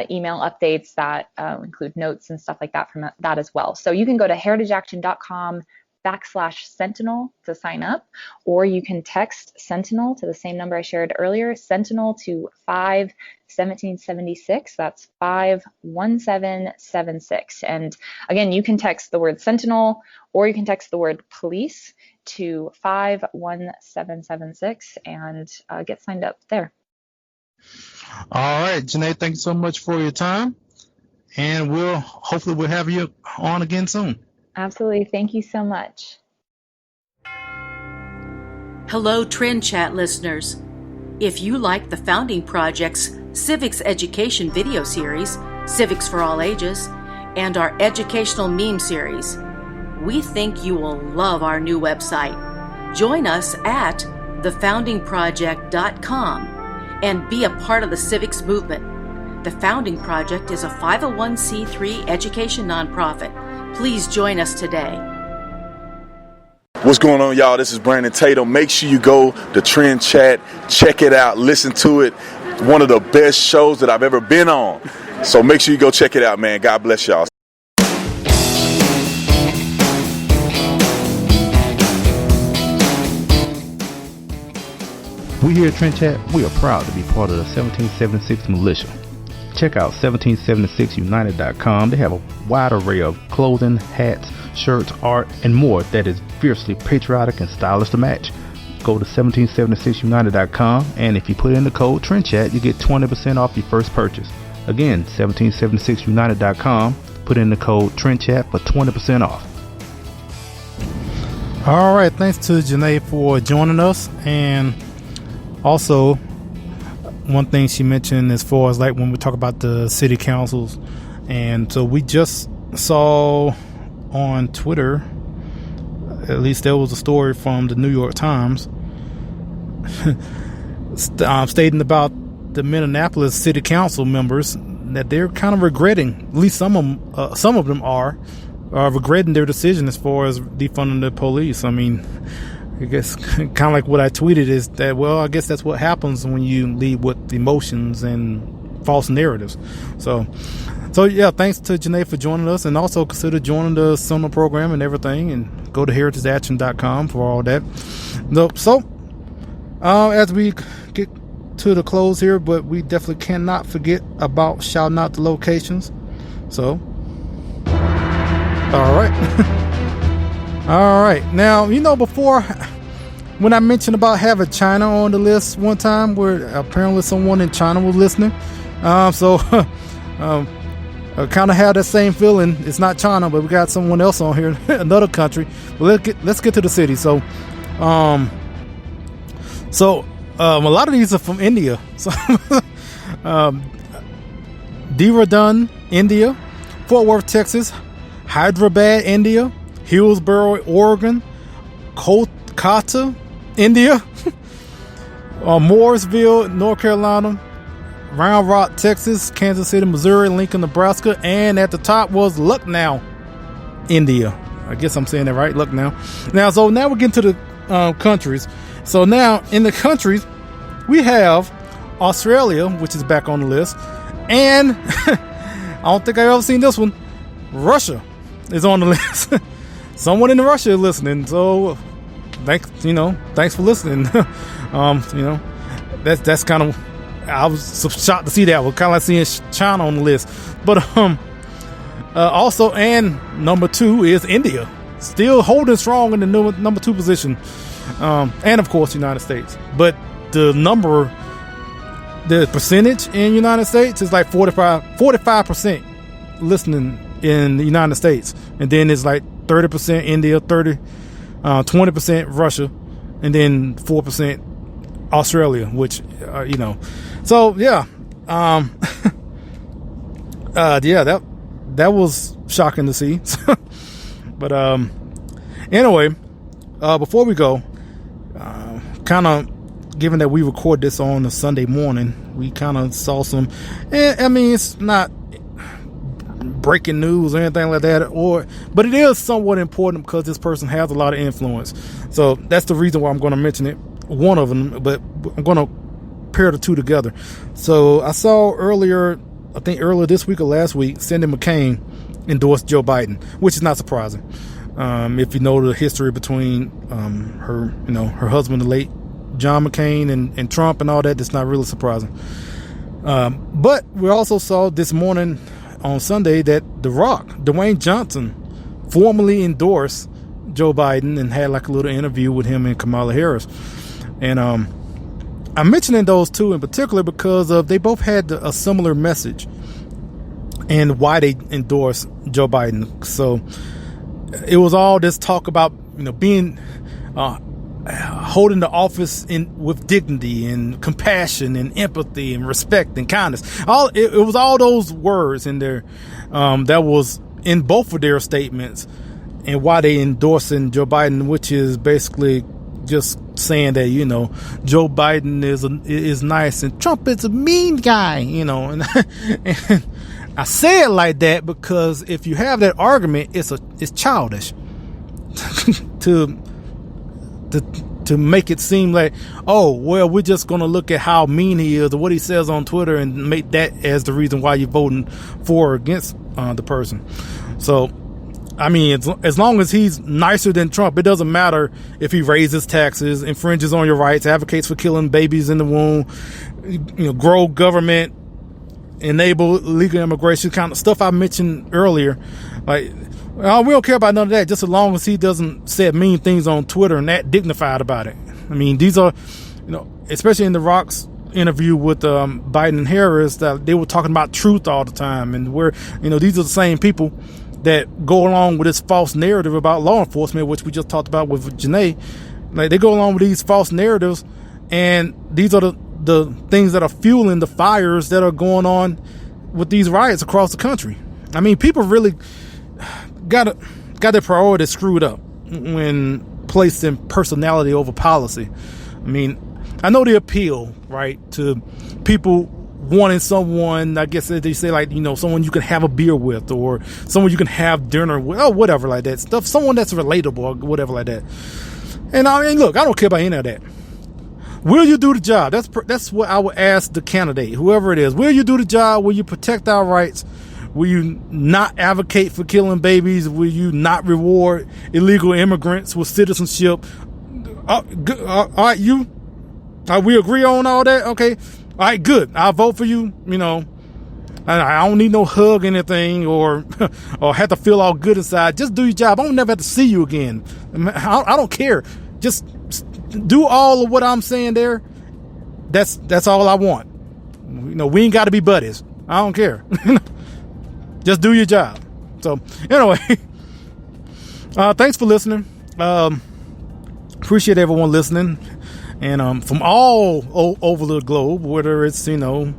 email updates that include notes and stuff like that from that as well. So you can go to heritageaction.com/Sentinel to sign up, or you can text Sentinel to the same number I shared earlier, Sentinel to 51776. That's 51776. And again, you can text the word Sentinel, or you can text the word police to 51776 and get signed up there. All right, Janae, thank you so much for your time, and hopefully we'll have you on again soon. Absolutely. Thank you so much. Hello, Trend Chat listeners. If you like the Founding Project's Civics Education video series, Civics for All Ages, and our educational meme series, we think you will love our new website. Join us at thefoundingproject.com and be a part of the civics movement. The Founding Project is a 501c3 education nonprofit. Please join us today. What's going on, y'all? This is Brandon Tatum. Make sure you go to Trend Chat, check it out, listen to it. One of the best shows that I've ever been on. So make sure you go check it out, man. God bless y'all. We here at Trend Chat, we are proud to be part of the 1776 militia. Check out 1776united.com. They have a wide array of clothing, hats, shirts, art, and more that is fiercely patriotic and stylish to match. Go to 1776united.com, and if you put in the code TRENDCHAT, you get 20% off your first purchase. Again, 1776united.com, put in the code TRENDCHAT for 20% off. All right, thanks to Janae for joining us. And also, one thing she mentioned as far as like when we talk about the city councils, and so we just saw on Twitter, at least there was a story from the New York Times stating about the Minneapolis city council members that they're kind of regretting, at least some of them are regretting their decision as far as defunding the police. I mean, I guess kind of like what I tweeted is that, well, I guess that's what happens when you lead with emotions and false narratives. So yeah, thanks to Janae for joining us, and also consider joining the summer program and everything, and go to heritageaction.com for all that. So as we get to the close here, but we definitely cannot forget about shouting out the locations. So, all right. All right. Now, before when I mentioned about having China on the list one time, where apparently someone in China was listening. I kind of have that same feeling. It's not China, but we got someone else on here, another country. But let's get to the city. So a lot of these are from India. So, Dehradun, India, Fort Worth, Texas, Hyderabad, India, Hillsboro, Oregon, Kolkata, India, Mooresville, North Carolina, Round Rock, Texas, Kansas City, Missouri, Lincoln, Nebraska, and at the top was Lucknow, India. I guess I'm saying that right, Lucknow. So now we're getting to the countries. So now in the countries, we have Australia, which is back on the list, and I don't think I've ever seen this one. Russia is on the list. Someone in Russia is listening, so thanks for listening. That's kind of, I was shocked to see that. We're kind of like seeing China on the list, but also, and number 2 is India, still holding strong in the number 2 position, and of course United States. But the percentage in United States is like 45% listening in the United States, and then it's like 30% India, 20% Russia, and then 4% Australia, which, so yeah. That was shocking to see. But anyway, before we go, kind of given that we record this on a Sunday morning, we kind of saw some, it's not breaking news or anything like that, but it is somewhat important because this person has a lot of influence. So that's the reason why I'm going to mention it, one of them, but I'm going to pair the two together. So I saw earlier this week or last week, Cindy McCain endorsed Joe Biden, which is not surprising. If you know the history between her husband, the late John McCain, and Trump and all that, it's not really surprising. But we also saw this morning on Sunday that The Rock, Dwayne Johnson, formally endorsed Joe Biden and had like a little interview with him and Kamala Harris. And I'm mentioning those two in particular because they both had a similar message and why they endorsed Joe Biden. So it was all this talk about being holding the office with dignity and compassion and empathy and respect and kindness. It was all those words in there that was in both of their statements, and why they endorsing Joe Biden, which is basically just saying that Joe Biden is nice and Trump is a mean guy, and I say it like that because if you have that argument, it's childish to make it seem like, oh, well, we're just going to look at how mean he is or what he says on Twitter and make that as the reason why you're voting for or against the person. So, as long as he's nicer than Trump, it doesn't matter if he raises taxes, infringes on your rights, advocates for killing babies in the womb, grow government, enable illegal immigration, kind of stuff I mentioned earlier. Like, we don't care about none of that, just as long as he doesn't say mean things on Twitter and act dignified about it. These are, especially in The Rock's interview with Biden and Harris, that they were talking about truth all the time, and these are the same people that go along with this false narrative about law enforcement, which we just talked about with Janae. Like, they go along with these false narratives, and these are the things that are fueling the fires that are going on with these riots across the country. People really got their priorities screwed up when placing personality over policy. I know the appeal, right, to people wanting someone, I guess they say, like, someone you can have a beer with or someone you can have dinner with or whatever like that stuff, someone that's relatable or whatever like that. And look, I don't care about any of that. Will you do the job? That's what I would ask the candidate, whoever it is. Will you do the job? Will you protect our rights? Will you not advocate for killing babies? Will you not reward illegal immigrants with citizenship? All right, we agree on all that? Okay. All right, good. I'll vote for you. I don't need no hug or anything or have to feel all good inside. Just do your job. I don't never have to see you again. I don't care. Just do all of what I'm saying there. That's all I want. We ain't got to be buddies. I don't care. Just do your job. So anyway, thanks for listening. Appreciate everyone listening. And from all over the globe, whether it's, Lincoln,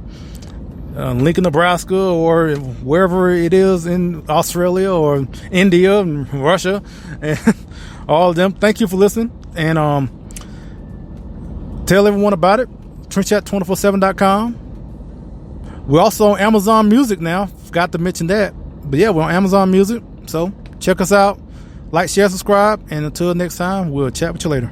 Nebraska, or wherever it is in Australia or India and Russia, and all of them, thank you for listening. And tell everyone about it. TrendChat247.com. We're also on Amazon Music now. Forgot to mention that. But yeah, we're on Amazon Music. So check us out. Like, share, subscribe. And until next time, we'll chat with you later.